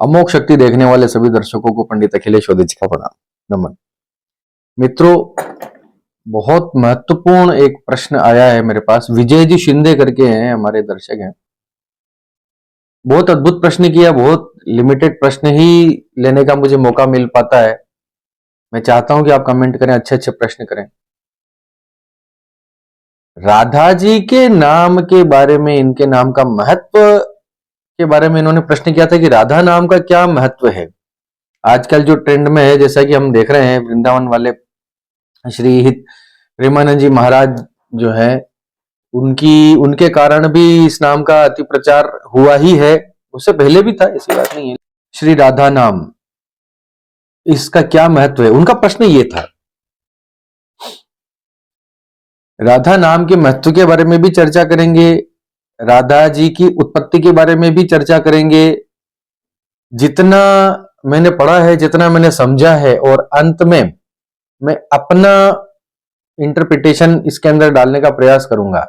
अमोघ शक्ति देखने वाले सभी दर्शकों को पंडित अखिलेश ओझा जी का प्रणाम नमन। मित्रों, बहुत महत्वपूर्ण एक प्रश्न आया है मेरे पास। विजय जी शिंदे करके हैं, हमारे दर्शक हैं। बहुत अद्भुत प्रश्न किया, बहुत लिमिटेड प्रश्न ही लेने का मुझे मौका मिल पाता है। मैं चाहता हूं कि आप कमेंट करें, अच्छे अच्छे प्रश्न करें। राधा जी के नाम के बारे में, इनके नाम का महत्व के बारे में इन्होंने प्रश्न किया था कि राधा नाम का क्या महत्व है। आजकल जो ट्रेंड में है, जैसा कि हम देख रहे हैं, वृंदावन वाले श्री हित प्रेमानंद जी महाराज जो है, उनके कारण भी इस नाम का अति प्रचार हुआ ही है। उससे पहले भी था, ऐसी बात नहीं है। श्री राधा नाम, इसका क्या महत्व है, उनका प्रश्न ये था। राधा नाम के महत्व के बारे में भी चर्चा करेंगे, राधा जी की उत्पत्ति के बारे में भी चर्चा करेंगे। जितना मैंने पढ़ा है, जितना मैंने समझा है, और अंत में मैं अपना इंटरप्रिटेशन इसके अंदर डालने का प्रयास करूंगा।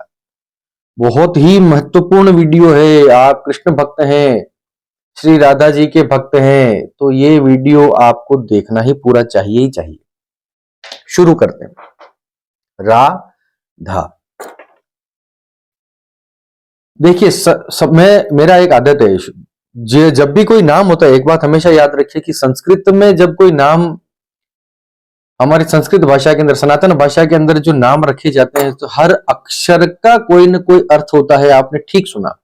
बहुत ही महत्वपूर्ण वीडियो है। आप कृष्ण भक्त हैं, श्री राधा जी के भक्त हैं, तो ये वीडियो आपको देखना ही पूरा चाहिए ही चाहिए। शुरू करते हैं। राधा, देखिए मेरा एक आदत है, जब भी कोई नाम होता है, एक बात हमेशा याद रखिए कि संस्कृत में जब कोई नाम, हमारी संस्कृत भाषा के अंदर, सनातन भाषा के अंदर जो नाम रखे जाते हैं, तो हर अक्षर का कोई ना कोई अर्थ होता है। आपने ठीक सुना,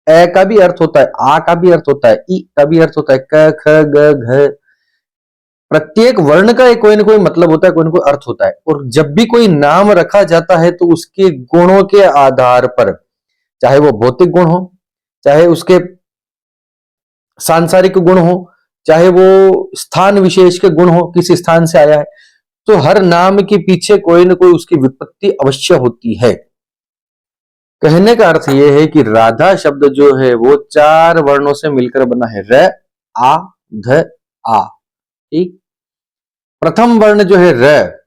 ए का भी अर्थ होता है, आ का भी अर्थ होता है, ई का भी अर्थ होता है, क ख ग घ। प्रत्येक वर्ण का कोई ना कोई मतलब होता है, कोई ना कोई अर्थ होता है। और जब भी कोई नाम रखा जाता है तो उसके गुणों के आधार पर, चाहे वो भौतिक गुण हो, चाहे उसके सांसारिक गुण हो, चाहे वो स्थान विशेष के गुण हो, किसी स्थान से आया है, तो हर नाम के पीछे कोई ना कोई उसकी व्युत्पत्ति अवश्य होती है। कहने का अर्थ यह है कि राधा शब्द जो है वो 4 वर्णों से मिलकर बना है। र, आ, ध, आ। ठीक। प्रथम वर्ण जो है र,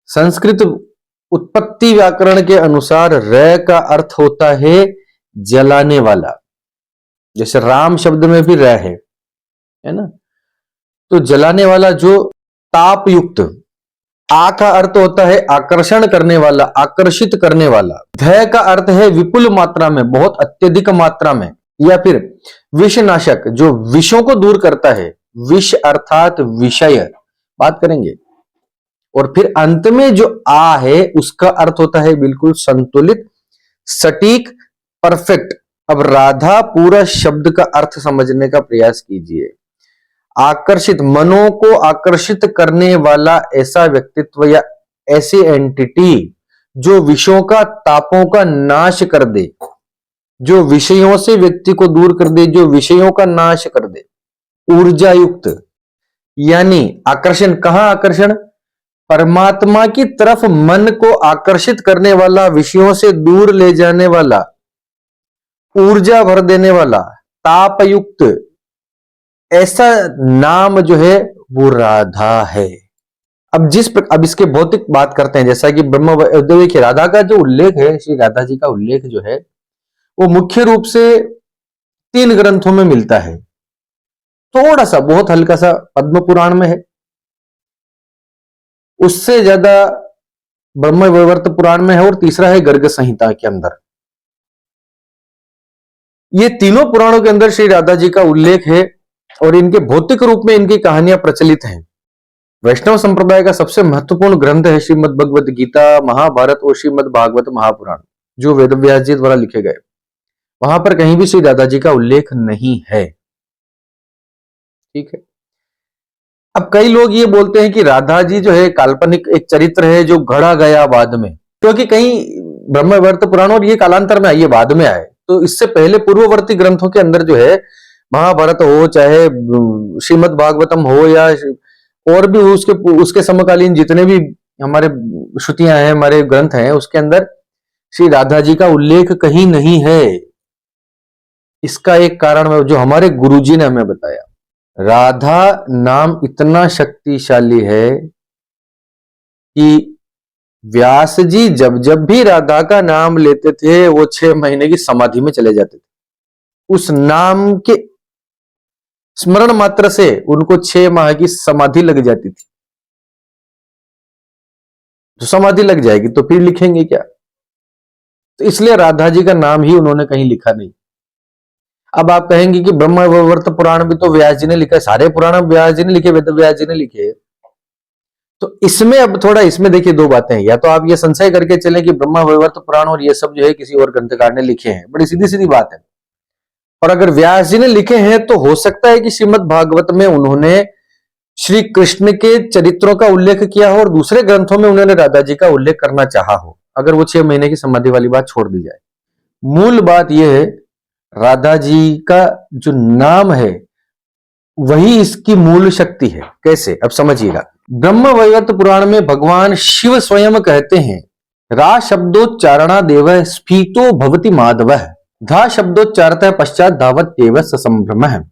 संस्कृत उत्पत्ति व्याकरण के अनुसार र का अर्थ होता है जलाने वाला। जैसे राम शब्द में भी र है ना, तो जलाने वाला, जो ताप युक्त। आ का अर्थ होता है आकर्षण करने वाला, आकर्षित करने वाला। ध का अर्थ है विपुल मात्रा में, बहुत अत्यधिक मात्रा में, या फिर विषनाशक, जो विषों को दूर करता है। विष अर्थात विषय, बात करेंगे। और फिर अंत में जो आ है, उसका अर्थ होता है बिल्कुल संतुलित, सटीक, परफेक्ट। अब राधा पूरा शब्द का अर्थ समझने का प्रयास कीजिए। आकर्षित, मनों को आकर्षित करने वाला ऐसा व्यक्तित्व या ऐसी एंटिटी जो विषयों का, तापों का नाश कर दे, जो विषयों से व्यक्ति को दूर कर दे, जो विषयों का नाश कर दे। ऊर्जा युक्त, यानी आकर्षण, कहां आकर्षण? परमात्मा की तरफ मन को आकर्षित करने वाला, विषयों से दूर ले जाने वाला, ऊर्जा भर देने वाला, तापयुक्त, ऐसा नाम जो है वो राधा है। अब इसके भौतिक बात करते हैं। जैसा कि ब्रह्म, देखिए राधा का जो उल्लेख है, श्री राधा जी का उल्लेख जो है, वो मुख्य रूप से 3 ग्रंथों में मिलता है। थोड़ा सा, बहुत हल्का सा पद्म पुराण में है, उससे ज्यादा ब्रह्म वैवर्त पुराण में है, और तीसरा है गर्ग संहिता के अंदर। ये तीनों पुराणों के अंदर श्री राधा जी का उल्लेख है, और इनके भौतिक रूप में इनकी कहानियां प्रचलित हैं। वैष्णव संप्रदाय का सबसे महत्वपूर्ण ग्रंथ है श्रीमद् भगवद गीता, महाभारत और श्रीमद् भागवत महापुराण, जो वेदव्यास जी द्वारा लिखे गए। वहां पर कहीं भी श्री राधा जी का उल्लेख नहीं है। ठीक है। अब कई लोग ये बोलते हैं कि राधा जी जो है काल्पनिक एक चरित्र है जो गढ़ा गया बाद में, क्योंकि कहीं ब्रह्मवर्त पुराण, और ये कालांतर में आइए, बाद में आए, तो इससे पहले पूर्ववर्ती ग्रंथों के अंदर जो है, महाभारत हो, चाहे श्रीमद् भागवतम हो, या और भी उसके समकालीन जितने भी हमारे श्रुतियां हैं, हमारे ग्रंथ हैं, उसके अंदर श्री राधा जी का उल्लेख कहीं नहीं है। इसका एक कारण जो हमारे गुरुजी ने हमें बताया, राधा नाम इतना शक्तिशाली है कि व्यास जी जब जब भी राधा का नाम लेते थे, वो 6 महीने की समाधि में चले जाते थे। उस नाम के स्मरण मात्र से उनको 6 माह की समाधि लग जाती थी। तो समाधि लग जाएगी तो फिर लिखेंगे क्या? तो इसलिए राधा जी का नाम ही उन्होंने कहीं लिखा नहीं। अब आप कहेंगे कि ब्रह्म वैवर्त पुराण भी तो व्यास जी ने लिखा है, सारे पुराण व्यास जी ने लिखे, वेद व्यास जी ने लिखे। तो इसमें अब थोड़ा इसमें देखिए दो बातें हैं, या तो आप ये संशय करके चले कि ब्रह्म वैवर्त पुराण और ये सब जो है किसी और ग्रंथकार ने लिखे हैं, बड़ी सीधी सीधी बात है। और अगर व्यास जी ने लिखे हैं तो हो सकता है कि श्रीमद् भागवत में उन्होंने श्री कृष्ण के चरित्रों का उल्लेख किया हो और दूसरे ग्रंथों में उन्होंने राधा जी का उल्लेख करना चाहा हो, अगर वो 6 महीने की समाधि वाली बात छोड़ दी जाए। मूल बात यह है, राधा जी का जो नाम है वही इसकी मूल शक्ति है। कैसे? अब समझिएगा। ब्रह्म वैवर्त पुराण में भगवान शिव स्वयं कहते हैं, रा शब्दोच्चारणा देव स्फीतो भवति माधव, धा शब्दोच्चारता पश्चात धावत देव ससंभ्रम।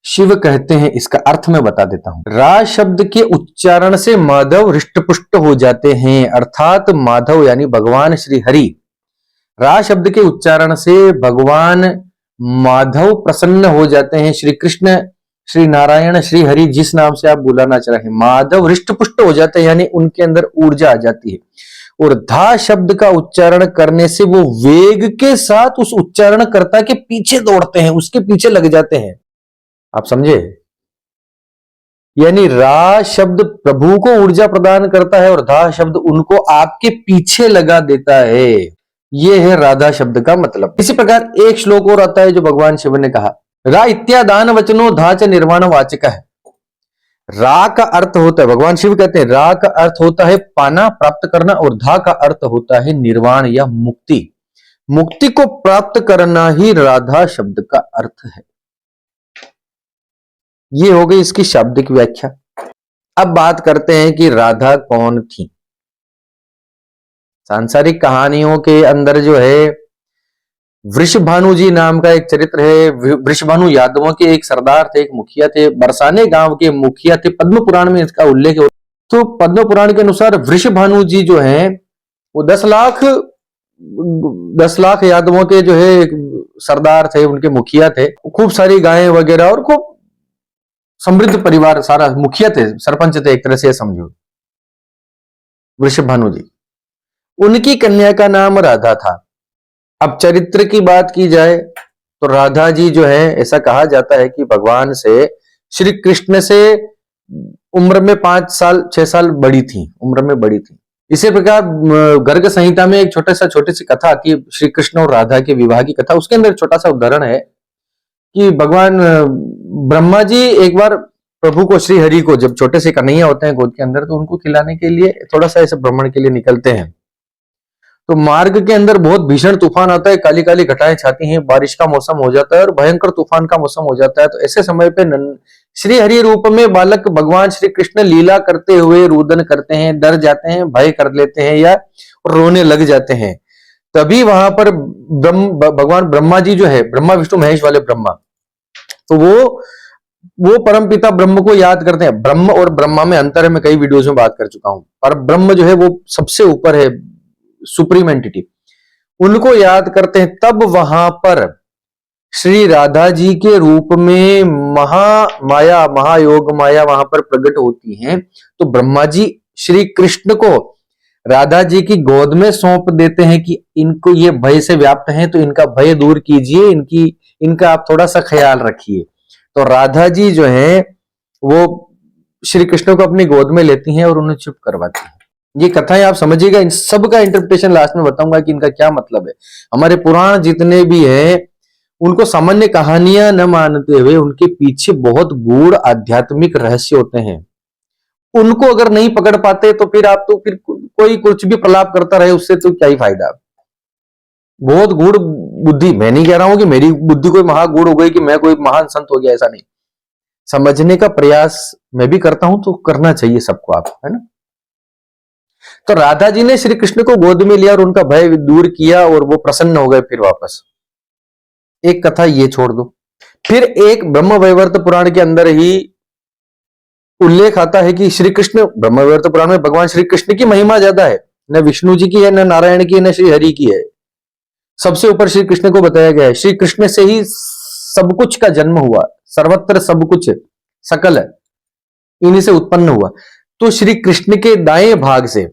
शिव कहते हैं, इसका अर्थ मैं बता देता हूं। रा शब्द के उच्चारण से माधव हृष्टपुष्ट हो जाते हैं, अर्थात माधव यानी भगवान श्री हरि। रा शब्द के उच्चारण से भगवान माधव प्रसन्न हो जाते हैं। श्री कृष्ण, श्री नारायण, श्री हरि, जिस नाम से आप बुलाना चाह रहे हैं, माधव हृष्टपुष्ट हो जाते हैं, यानी उनके अंदर ऊर्जा आ जाती है। और धा शब्द का उच्चारण करने से वो वेग के साथ उस उच्चारणकर्ता के पीछे दौड़ते हैं, उसके पीछे लग जाते हैं। आप समझे? यानी रा शब्द प्रभु को ऊर्जा प्रदान करता है और धा शब्द उनको आपके पीछे लगा देता है। यह है राधा शब्द का मतलब। इसी प्रकार एक श्लोक और आता है जो भगवान शिव ने कहा, रा इत्यादान वचनो धा च निर्वाण वाचक है। रा का अर्थ होता है, भगवान शिव कहते हैं, रा का अर्थ होता है पाना, प्राप्त करना, और धा का अर्थ होता है निर्वाण या मुक्ति। मुक्ति को प्राप्त करना ही राधा शब्द का अर्थ है। ये हो गई इसकी शाब्दिक व्याख्या। अब बात करते हैं कि राधा कौन थी। सांसारिक कहानियों के अंदर जो है वृषभानु जी नाम का एक चरित्र है। वृषभानु यादवों के एक सरदार थे, एक मुखिया थे, बरसाने गांव के मुखिया थे। पद्म पुराण में इसका उल्लेख है। तो पद्म पुराण के अनुसार वृषभानु जी जो है वो 10 लाख यादवों के जो है सरदार थे, उनके मुखिया थे। खूब सारी गायें वगैरह और खूब समृद्ध परिवार, सारा मुखिया थे, सरपंच थे एक तरह से समझो वृषभानु जी। उनकी कन्या का नाम राधा था। अब चरित्र की बात की जाए तो राधा जी जो है, ऐसा कहा जाता है कि भगवान से, श्री कृष्ण से उम्र में 5 साल 6 साल बड़ी थी, उम्र में बड़ी थी। इसी प्रकार गर्ग संहिता में एक छोटी सी कथा आती है, श्री कृष्ण और राधा के विवाह की कथा। उसके अंदर छोटा सा उदाहरण है कि भगवान ब्रह्मा जी एक बार प्रभु को, श्री हरि को, जब छोटे से कन्हैया होते हैं गोद के अंदर, तो उनको खिलाने के लिए थोड़ा सा ऐसे भ्रमण के लिए निकलते हैं। तो मार्ग के अंदर बहुत भीषण तूफान आता है, काली काली घटाएं छाती हैं, बारिश का मौसम हो जाता है और भयंकर तूफान का मौसम हो जाता है। तो ऐसे समय पे श्री हरि रूप में बालक भगवान श्री कृष्ण लीला करते हुए रुदन करते हैं, डर जाते हैं, भय कर लेते हैं या रोने लग जाते हैं। तभी वहां पर भगवान ब्रह्मा जी जो है, ब्रह्मा विष्णु महेश वाले ब्रह्मा, तो वो परम पिता ब्रह्म को याद करते हैं। ब्रह्म और ब्रह्मा में अंतर है, मैं कई वीडियोस में बात कर चुका हूं। पर ब्रह्म जो है वो सबसे ऊपर है, सुप्रीम एंटिटी, उनको याद करते हैं। तब वहां पर श्री राधा जी के रूप में महामाया, महायोग माया वहां पर प्रकट होती हैं। तो ब्रह्मा जी श्री कृष्ण को राधा जी की गोद में सौंप देते हैं कि इनको, ये भय से व्याप्त हैं, तो इनका भय दूर कीजिए, इनका आप थोड़ा सा ख्याल रखिए। तो राधा जी जो है वो श्री कृष्ण को अपनी गोद में लेती हैं और उन्हें चुप करवाती हैं। ये कथाएं आप समझिएगा, इन सब का इंटरप्रिटेशन लास्ट में बताऊंगा कि इनका क्या मतलब है। हमारे पुराण जितने भी हैं उनको सामान्य कहानियां न मानते हुए उनके पीछे बहुत गूढ़ आध्यात्मिक रहस्य होते हैं। उनको अगर नहीं पकड़ पाते तो फिर कोई कुछ भी प्रलाप करता रहे, उससे तो क्या ही फायदा। बहुत गूढ़ बुद्धि, मैं नहीं कह रहा हूं कि मेरी बुद्धि कोई महागूढ़ हो गई कि मैं कोई महान संत हो गया, ऐसा नहीं। समझने का प्रयास मैं भी करता हूं, तो करना चाहिए सबको, आप, है ना। तो राधा जी ने श्री कृष्ण को गोद में लिया और उनका भय दूर किया और वो प्रसन्न हो गए फिर वापस। एक कथा ये छोड़ दो। फिर एक ब्रह्म वैवर्त पुराण के अंदर ही उल्लेख आता है कि श्री कृष्ण, ब्रह्म वैवर्त पुराण में भगवान श्री कृष्ण की महिमा ज्यादा है, न विष्णु जी की है, न नारायण की है, न श्री हरि की है। सबसे ऊपर श्री कृष्ण को बताया गया है। श्री कृष्ण से ही सब कुछ का जन्म हुआ, सर्वत्र सब कुछ सकल इन्हीं से उत्पन्न हुआ। तो श्री कृष्ण के दाएं भाग से,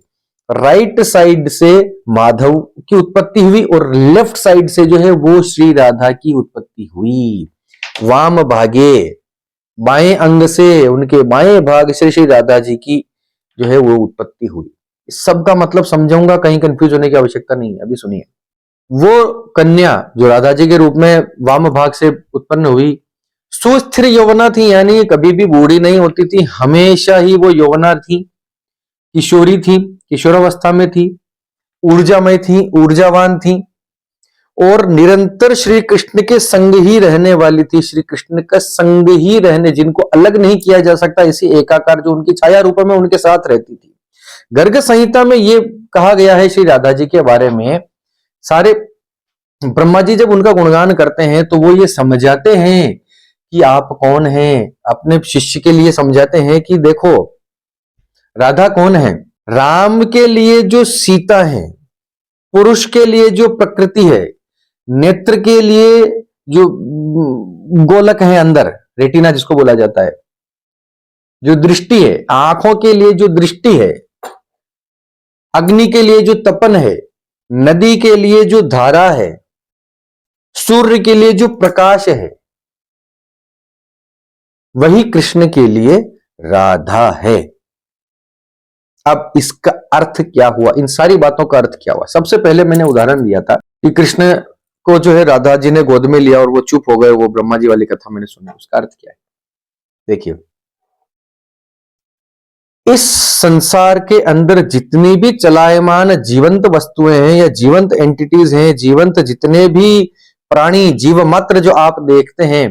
राइट साइड से माधव की उत्पत्ति हुई और लेफ्ट साइड से जो है वो श्री राधा की उत्पत्ति हुई। वाम भागे, बाएं अंग से, उनके बाएं भाग से श्री राधा जी की जो है वो उत्पत्ति हुई। इस सब का मतलब समझाऊंगा, कहीं कंफ्यूज होने की आवश्यकता नहीं है। अभी सुनिए, वो कन्या जो राधा जी के रूप में वाम भाग से उत्पन्न हुई, सुस्थिर यौवना थी, यानी कभी भी बूढ़ी नहीं होती थी, हमेशा ही वो यौवना थी, किशोरी थी, किशोरावस्था में थी, ऊर्जामय थी, ऊर्जावान थी और निरंतर श्री कृष्ण के संग ही रहने वाली थी। श्री कृष्ण का संग ही रहने, जिनको अलग नहीं किया जा सकता, इसी एकाकार जो उनकी छाया रूप में उनके साथ रहती थी। गर्ग संहिता में ये कहा गया है श्री राधा जी के बारे में, सारे ब्रह्मा जी जब उनका गुणगान करते हैं तो वो ये समझाते हैं कि आप कौन हैं, अपने शिष्य के लिए समझाते हैं कि देखो राधा कौन है। राम के लिए जो सीता है, पुरुष के लिए जो प्रकृति है, नेत्र के लिए जो गोलक है अंदर, रेटिना जिसको बोला जाता है, जो दृष्टि है, आंखों के लिए जो दृष्टि है, अग्नि के लिए जो तपन है, नदी के लिए जो धारा है, सूर्य के लिए जो प्रकाश है, वही कृष्ण के लिए राधा है। अब इसका अर्थ क्या हुआ, इन सारी बातों का अर्थ क्या हुआ? सबसे पहले मैंने उदाहरण दिया था कि कृष्ण को जो है राधा जी ने गोद में लिया और वो चुप हो गए, वो ब्रह्मा जी वाली कथा मैंने सुनी। उसका अर्थ क्या है? देखिए, इस संसार के अंदर जितनी भी चलायमान जीवंत वस्तुएं हैं या जीवंत एंटिटीज हैं, जीवंत जितने भी प्राणी जीव मात्र जो आप देखते हैं,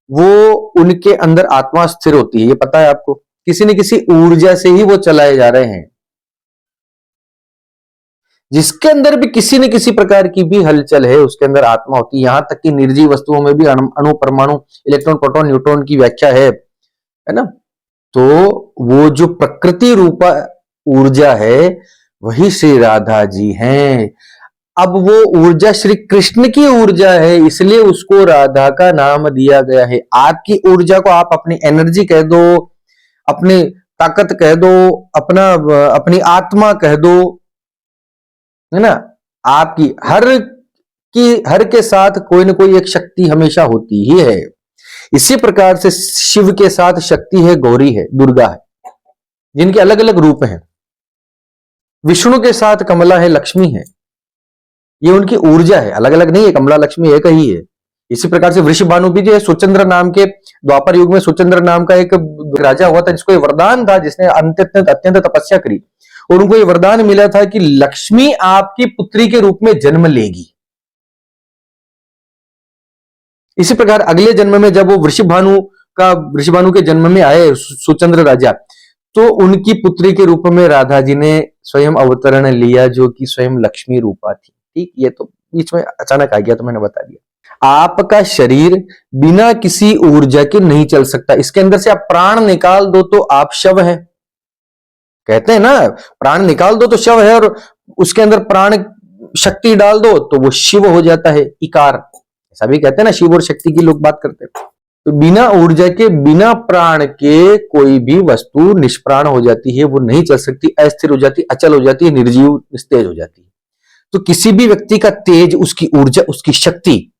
वो उनके अंदर आत्मा स्थिर होती है, ये पता है आपको? किसी न किसी ऊर्जा से ही वो चलाए जा रहे हैं। जिसके अंदर भी किसी न किसी प्रकार की भी हलचल है, उसके अंदर आत्मा होती है। यहां तक कि निर्जीव वस्तुओं में भी अणु, परमाणु, इलेक्ट्रॉन, प्रोटॉन, न्यूट्रॉन की व्याख्या है ना? तो वो जो प्रकृति रूपा ऊर्जा है वही श्री राधा जी हैं। अब वो ऊर्जा श्री कृष्ण की ऊर्जा है, इसलिए उसको राधा का नाम दिया गया है। आपकी ऊर्जा को आप अपनी एनर्जी कह दो, अपनी ताकत कह दो, अपनी आत्मा कह दो, है ना? आपकी हर के साथ कोई ना कोई एक शक्ति हमेशा होती ही है। इसी प्रकार से शिव के साथ शक्ति है, गौरी है, दुर्गा है, जिनके अलग अलग रूप हैं। विष्णु के साथ कमला है, लक्ष्मी है, ये उनकी ऊर्जा है, अलग अलग नहीं है, कमला लक्ष्मी एक ही है। इसी प्रकार से वृषभानु भी जो है, सुचंद्र नाम के, द्वापर युग में सुचंद्र नाम का एक राजा हुआ था जिसको ये वरदान था, जिसने अत्यंत तपस्या करी और उनको ये वरदान मिला था कि लक्ष्मी आपकी पुत्री के रूप में जन्म लेगी। इसी प्रकार अगले जन्म में जब वो वृषभानु के जन्म में आए सुचंद्र राजा, तो उनकी पुत्री के रूप में राधा जी ने स्वयं अवतरण लिया, जो कि स्वयं लक्ष्मी रूपा थी। ठीक, ये तो बीच में अचानक आ गया तो मैंने बता दिया। आपका शरीर बिना किसी ऊर्जा के नहीं चल सकता। इसके अंदर से आप प्राण निकाल दो तो आप शव है, कहते हैं ना, प्राण निकाल दो तो शव है, और उसके अंदर प्राण शक्ति डाल दो तो वो शिव हो जाता है, इकार। ऐसा भी कहते हैं ना, शिव और शक्ति की लोग बात करते हैं। तो बिना ऊर्जा के, बिना प्राण के कोई भी वस्तु निष्प्राण हो जाती है, वो नहीं चल सकती, अस्थिर हो जाती, अचल हो जाती है, निर्जीव, निस्तेज हो जाती है। तो किसी भी व्यक्ति का तेज, उसकी ऊर्जा, उसकी शक्ति,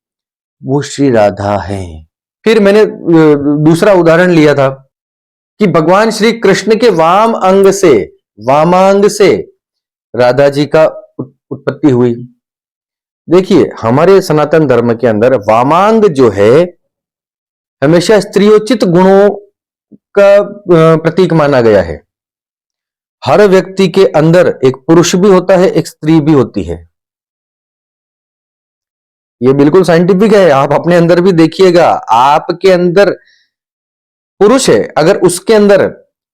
वो श्री राधा है। फिर मैंने दूसरा उदाहरण लिया था कि भगवान श्री कृष्ण के वामांग से राधा जी का उत्पत्ति हुई। देखिए, हमारे सनातन धर्म के अंदर वामांग जो है हमेशा स्त्रियोचित गुणों का प्रतीक माना गया है। हर व्यक्ति के अंदर एक पुरुष भी होता है, एक स्त्री भी होती है। ये बिल्कुल साइंटिफिक है, आप अपने अंदर भी देखिएगा। आपके अंदर पुरुष है, अगर उसके अंदर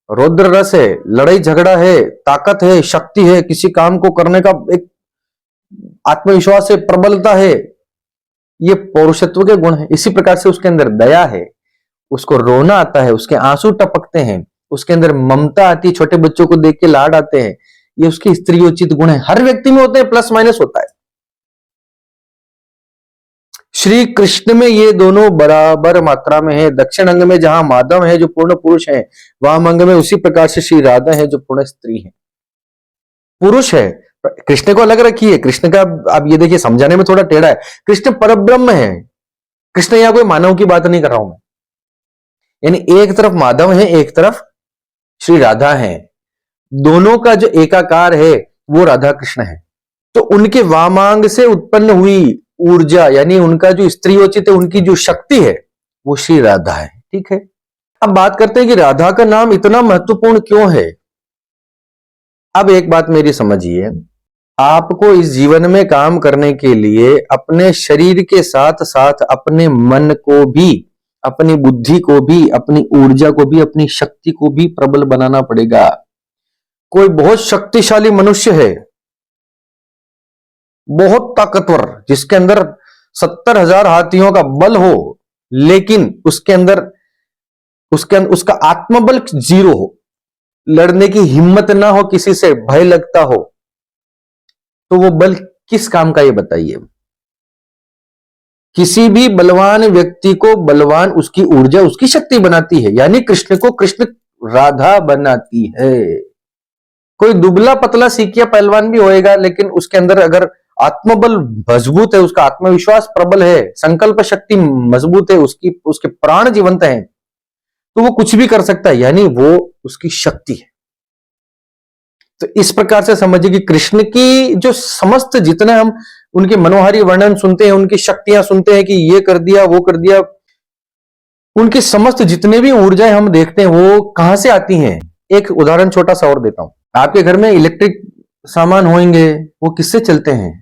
रौद्र रस है, लड़ाई झगड़ा है, ताकत है, शक्ति है, किसी काम को करने का एक आत्मविश्वास है, प्रबलता है, ये पौरुषत्व के गुण है। इसी प्रकार से उसके अंदर दया है, उसको रोना आता है, उसके आंसू टपकते हैं, उसके अंदर ममता आती है, छोटे बच्चों को देख के लाड आते हैं, ये उसके स्त्रियोचित गुण है। हर व्यक्ति में होते हैं, प्लस माइनस होता है। श्री कृष्ण में ये दोनों बराबर मात्रा में है। दक्षिण अंग में जहां माधव है जो पूर्ण पुरुष है, वाम अंग में उसी प्रकार से श्री राधा है जो पूर्ण स्त्री है, पुरुष है। कृष्ण को अलग रखिए, कृष्ण का आप ये देखिए समझाने में थोड़ा टेढ़ा है। कृष्ण परब्रह्म है, कृष्ण यहां कोई मानव की बात नहीं कर रहा हूं मैं। यानी एक तरफ माधव है, एक तरफ श्री राधा है, दोनों का जो एकाकार है वो राधा कृष्ण है। तो उनके वामांग से उत्पन्न हुई ऊर्जा यानी उनका जो स्त्रीयोचित है, उनकी जो शक्ति है वो श्री राधा है। ठीक है, अब बात करते हैं कि राधा का नाम इतना महत्वपूर्ण क्यों है। अब एक बात मेरी समझिए, आपको इस जीवन में काम करने के लिए अपने शरीर के साथ साथ अपने मन को भी, अपनी बुद्धि को भी, अपनी ऊर्जा को भी, अपनी शक्ति को भी प्रबल बनाना पड़ेगा। कोई बहुत शक्तिशाली मनुष्य है, बहुत ताकतवर, जिसके अंदर 70,000 हाथियों का बल हो, लेकिन उसके अंदर उसका आत्मबल जीरो हो, लड़ने की हिम्मत ना हो, किसी से भय लगता हो, तो वो बल किस काम का ये बताइए। किसी भी बलवान व्यक्ति को बलवान उसकी ऊर्जा, उसकी शक्ति बनाती है। यानी कृष्ण को कृष्ण राधा बनाती है। कोई दुबला पतला सीकिया पहलवान भी होएगा, लेकिन उसके अंदर अगर आत्मबल मजबूत है, उसका आत्मविश्वास प्रबल है, संकल्प शक्ति मजबूत है, उसके प्राण जीवंत हैं, तो वो कुछ भी कर सकता है। यानी वो उसकी शक्ति है। तो इस प्रकार से समझिए कि कृष्ण की जो समस्त जितने हम उनके मनोहारी वर्णन सुनते हैं, उनकी शक्तियां सुनते हैं कि ये कर दिया वो कर दिया, उनकी समस्त जितने भी ऊर्जाएं हम देखते हैं वो कहां से आती हैं। एक उदाहरण छोटा सा और देता हूं। आपके घर में इलेक्ट्रिक सामान होंगे, वो किससे चलते हैं।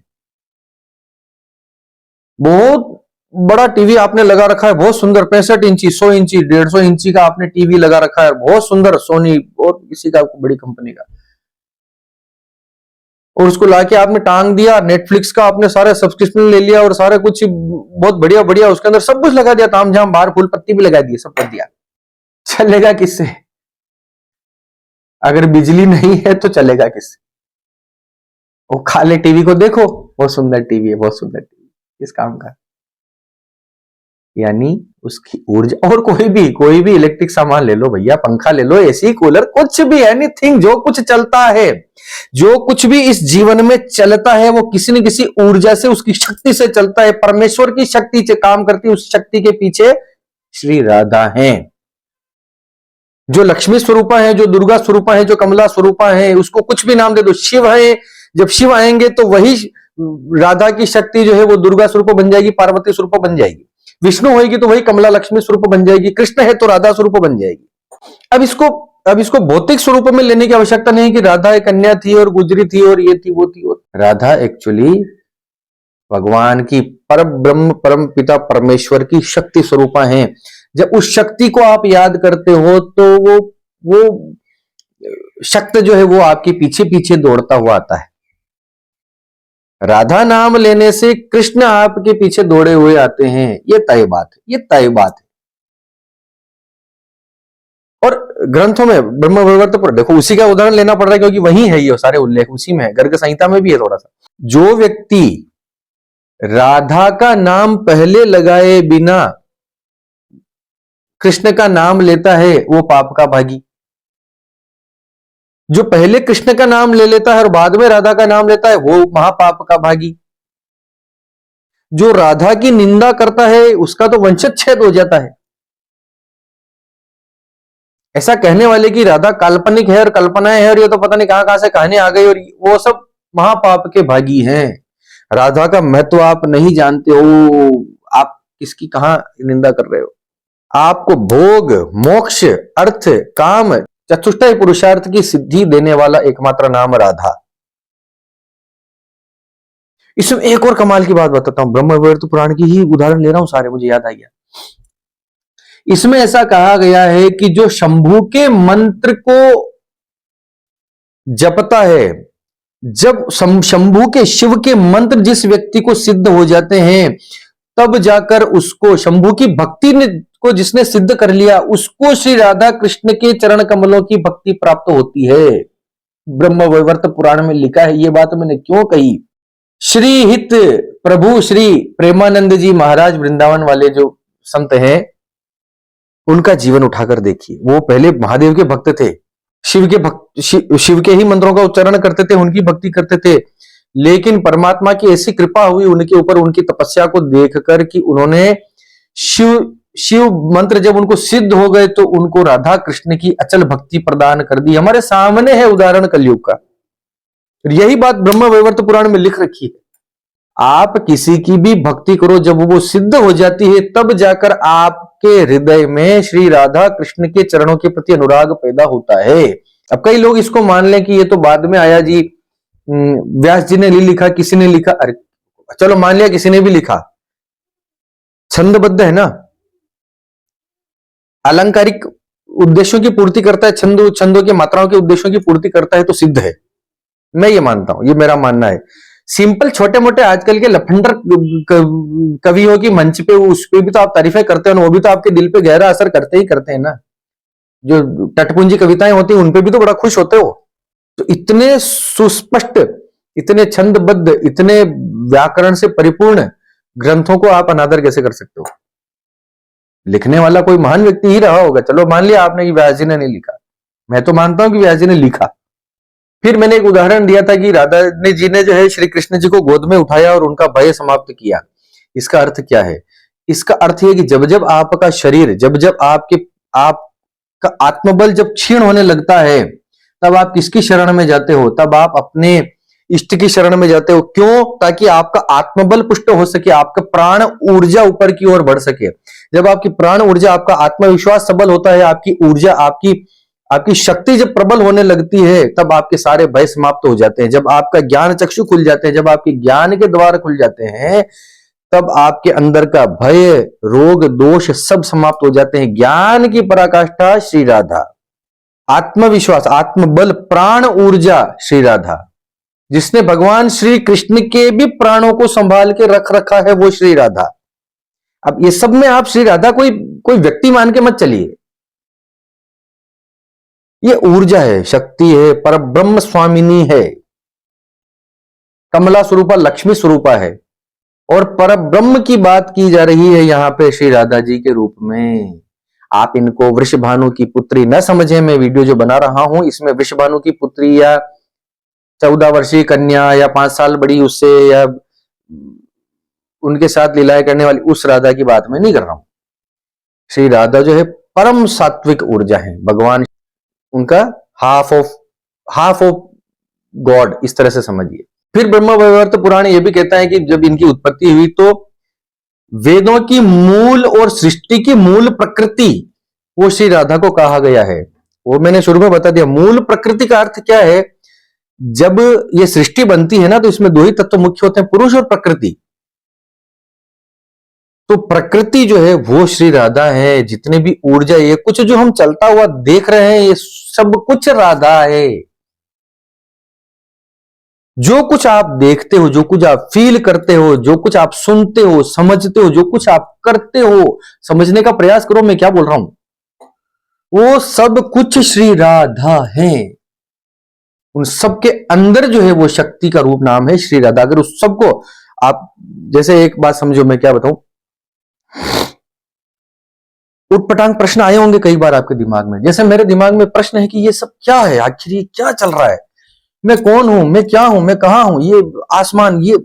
बहुत बड़ा टीवी आपने लगा रखा है, बहुत सुंदर 65 इंची 100 इंची 150 इंची का आपने टीवी लगा रखा है, बहुत सुंदर, सोनी और किसी का बड़ी कंपनी का, और उसको लाके आपने टांग दिया, नेटफ्लिक्स का आपने सारे सब्सक्रिप्शन ले लिया और सारा कुछ बहुत बढ़िया बढ़िया उसके अंदर सब कुछ लगा दिया, ताम झाम, बाहर फूल पत्ती भी लगा दिए, सब कर दिया, चलेगा किससे। अगर बिजली नहीं है तो चलेगा किससे। वो खाली टीवी को देखो, बहुत सुंदर टीवी है, बहुत सुंदर टीवी, किस काम का। यानी उसकी ऊर्जा। और कोई भी इलेक्ट्रिक सामान ले लो भैया, पंखा ले लो, एसी कूलर, कुछ भी, एनीथिंग, जो कुछ चलता है, जो कुछ भी इस जीवन में चलता है, वो किसी न किसी ऊर्जा से, उसकी शक्ति से चलता है, परमेश्वर की शक्ति से काम करती है। उस शक्ति के पीछे श्री राधा है, जो लक्ष्मी स्वरूपा है, जो दुर्गा स्वरूपा है, जो कमला स्वरूपा है, उसको कुछ भी नाम दे दो, शिव है। जब शिव आएंगे तो वही राधा की शक्ति जो है वो दुर्गा स्वरूप बन जाएगी, पार्वती स्वरूप बन जाएगी। विष्णु होगी तो वही कमला लक्ष्मी स्वरूप बन जाएगी, कृष्ण है तो राधा स्वरूप बन जाएगी। अब इसको भौतिक स्वरूप में लेने की आवश्यकता नहीं कि राधा एक कन्या थी और गुजरी थी और ये थी वो थी। और राधा एक्चुअली भगवान की परम ब्रह्म परम पिता परमेश्वर की शक्ति स्वरूपा है। जब उस शक्ति को आप याद करते हो तो वो शक्ति जो है वो आपके पीछे पीछे दौड़ता हुआ आता है। राधा नाम लेने से कृष्ण आपके पीछे दौड़े हुए आते हैं, ये तय बात है, ये तय बात है। और ग्रंथों में ब्रह्म वैवर्त पर देखो, उसी का उदाहरण लेना पड़ रहा है क्योंकि वही है, ये सारे उल्लेख उसी में है, गर्ग संहिता में भी है थोड़ा सा। जो व्यक्ति राधा का नाम पहले लगाए बिना कृष्ण का नाम लेता है वो पाप का भागी। जो पहले कृष्ण का नाम ले लेता है और बाद में राधा का नाम लेता है वो महापाप का भागी। जो राधा की निंदा करता है उसका तो वंशच्छेद हो जाता है। ऐसा कहने वाले की राधा काल्पनिक है और कल्पनाएं है और ये तो पता नहीं कहां कहां से कहानी आ गई, और वो सब महापाप के भागी हैं। राधा का महत्व आप नहीं जानते हो, आप किसकी कहां निंदा कर रहे हो। आपको भोग मोक्ष अर्थ काम चतुष्टय पुरुषार्थ की सिद्धि देने वाला एकमात्र नाम राधा। इसमें एक और कमाल की बात बताता हूं, ब्रह्म वैवर्त पुराण की ही उदाहरण ले रहा हूं, सारे मुझे याद आ गया। इसमें ऐसा कहा गया है कि जो शंभू के मंत्र को जपता है, जब शंभू के शिव के मंत्र जिस व्यक्ति को सिद्ध हो जाते हैं, तब जाकर उसको शंभू की भक्ति को जिसने सिद्ध कर लिया, उसको श्री राधा कृष्ण के चरण कमलों की भक्ति प्राप्त होती है। ब्रह्म वैवर्त पुराण में लिखा है। ये बात मैंने क्यों कही, श्री हित प्रभु श्री प्रेमानंद जी महाराज वृंदावन वाले जो संत हैं, उनका जीवन उठाकर देखिए। वो पहले महादेव के भक्त थे, शिव के ही मंत्रों का उच्चारण करते थे, उनकी भक्ति करते थे। लेकिन परमात्मा की ऐसी कृपा हुई उनके ऊपर, उनकी तपस्या को देखकर कि उन्होंने शिव मंत्र जब उनको सिद्ध हो गए तो उनको राधा कृष्ण की अचल भक्ति प्रदान कर दी। हमारे सामने है उदाहरण कलयुग का। यही बात ब्रह्म वैवर्त पुराण में लिख रखी है। आप किसी की भी भक्ति करो, जब वो सिद्ध हो जाती है तब जाकर आपके हृदय में श्री राधा कृष्ण के चरणों के प्रति अनुराग पैदा होता है। अब कई लोग इसको मान लें कि ये तो बाद में आया जी, व्यास जी ने नहीं लिखा, किसी ने लिखा। अरे चलो मान लिया किसी ने भी लिखा, छंदबद्ध है ना, अलंकारिक उद्देश्यों की पूर्ति करता है, छंदों की मात्राओं के उद्देश्यों की पूर्ति करता है तो सिद्ध है। मैं ये मानता हूं, ये मेरा मानना है। सिंपल छोटे मोटे आजकल के लफंडर कवियों की मंच पे, उस पे भी तो आप तारीफें करते हो ना, वो भी तो आपके दिल पे गहरा असर करते ही करते हैं ना। जो टटपुंजी कविताएं होती हैं उन पे भी तो बड़ा खुश होते हो। तो इतने सुस्पष्ट, इतने छंदबद्ध, इतने व्याकरण से परिपूर्ण ग्रंथों को आप अनादर कैसे कर सकते हो? लिखने वाला कोई महान व्यक्ति ही रहा होगा। चलो मान लिया आपने कि व्यास जी ने नहीं लिखा, मैं तो मानता हूं कि व्यास जी ने लिखा। फिर मैंने एक उदाहरण दिया था कि राधा जी ने जो है श्री कृष्ण जी को गोद में उठाया और उनका भय समाप्त किया। इसका अर्थ क्या है? इसका अर्थ है कि जब जब आपका शरीर, जब जब आपका आत्मबल जब क्षीण होने लगता है, तब आप किसकी शरण में जाते हो? तब आप अपने इष्ट की शरण में जाते हो। क्यों? ताकि आपका आत्मबल पुष्ट हो सके, आपका प्राण ऊर्जा ऊपर की ओर बढ़ सके। जब आपकी प्राण ऊर्जा, आपका आत्मविश्वास सबल होता है, आपकी ऊर्जा, आपकी शक्ति जब प्रबल होने लगती है, तब आपके सारे भय समाप्त हो जाते हैं। जब आपका ज्ञान चक्षु खुल जाते हैं, जब आपके ज्ञान के द्वार खुल जाते हैं, तब आपके अंदर का भय, रोग, दोष सब समाप्त हो जाते हैं। ज्ञान की पराकाष्ठा श्री राधा, आत्मविश्वास, आत्मबल, प्राण ऊर्जा श्री राधा। जिसने भगवान श्री कृष्ण के भी प्राणों को संभाल के रख रखा है वो श्री राधा। अब ये सब में आप श्री राधा कोई व्यक्ति मान के मत चलिए। ये ऊर्जा है, शक्ति है, पर ब्रह्म स्वामिनी है, कमला स्वरूपा, लक्ष्मी स्वरूपा है। और पर ब्रह्म की बात की जा रही है यहां पे श्री राधा जी के रूप में। आप इनको वृषभानु की पुत्री न समझें। मैं वीडियो जो बना रहा हूं इसमें वृषभानु की पुत्री या 14 वर्षीय कन्या या 5 साल बड़ी उससे या उनके साथ लीलाएं करने वाली उस राधा की बात मैं नहीं कर रहा हूं। श्री राधा जो है परम सात्विक ऊर्जा है, भगवान उनका हाफ ऑफ गॉड, इस तरह से समझिए। फिर ब्रह्म वैवर्त पुराण ये भी कहता है कि जब इनकी उत्पत्ति हुई तो वेदों की मूल और सृष्टि की मूल प्रकृति वो श्री राधा को कहा गया है। वो मैंने शुरू में बता दिया। मूल प्रकृति का अर्थ क्या है? जब ये सृष्टि बनती है ना तो इसमें 2 ही तत्व मुख्य होते हैं, पुरुष और प्रकृति। तो प्रकृति जो है वो श्री राधा है। जितने भी ऊर्जा, ये कुछ जो हम चलता हुआ देख रहे हैं ये सब कुछ राधा है। जो कुछ आप देखते हो, जो कुछ आप फील करते हो, जो कुछ आप सुनते हो, समझते हो, जो कुछ आप करते हो, समझने का प्रयास करो मैं क्या बोल रहा हूं, वो सब कुछ श्री राधा है। उन सबके अंदर जो है वो शक्ति का रूप नाम है श्री राधा। अगर उस सबको आप, जैसे एक बात समझो, मैं क्या बताऊं, उटपटांग प्रश्न आए होंगे कई बार आपके दिमाग में। जैसे मेरे दिमाग में प्रश्न है कि ये सब क्या है, आखिर ये क्या चल रहा है, मैं कौन हूं, मैं क्या हूं, मैं कहां हूं, ये आसमान, ये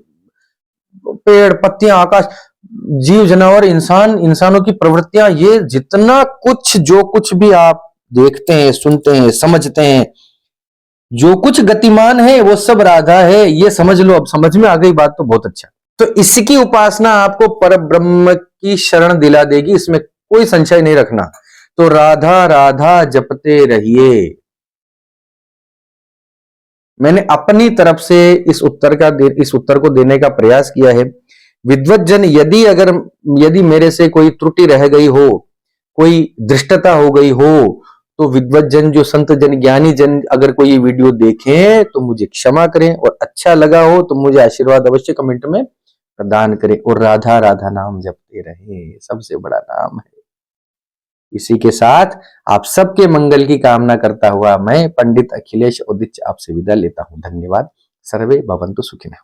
पेड़ पत्तियां, आकाश, जीव जानवर, इंसानों की प्रवृत्तियां, ये जितना कुछ, जो कुछ भी आप देखते हैं, सुनते हैं, समझते हैं, जो कुछ गतिमान है वो सब राधा है। ये समझ लो। अब समझ में आ गई बात तो बहुत अच्छा। तो इसकी उपासना आपको पर ब्रह्म की शरण दिला देगी, इसमें कोई संशय नहीं रखना। तो राधा राधा जपते रहिए। मैंने अपनी तरफ से इस उत्तर को देने का प्रयास किया है। विद्वत जन यदि मेरे से कोई त्रुटि रह गई हो, कोई दृष्टता हो गई हो, तो विद्वत जन, जो संत जन, ज्ञानी जन अगर कोई ये वीडियो देखें तो मुझे क्षमा करें, और अच्छा लगा हो तो मुझे आशीर्वाद अवश्य कमेंट में प्रदान करें। और राधा राधा नाम जपते रहे, सबसे बड़ा नाम है। इसी के साथ आप सबके मंगल की कामना करता हुआ मैं पंडित अखिलेश उदिच आपसे विदा लेता हूं। धन्यवाद। सर्वे भवन्तु सुखिनः।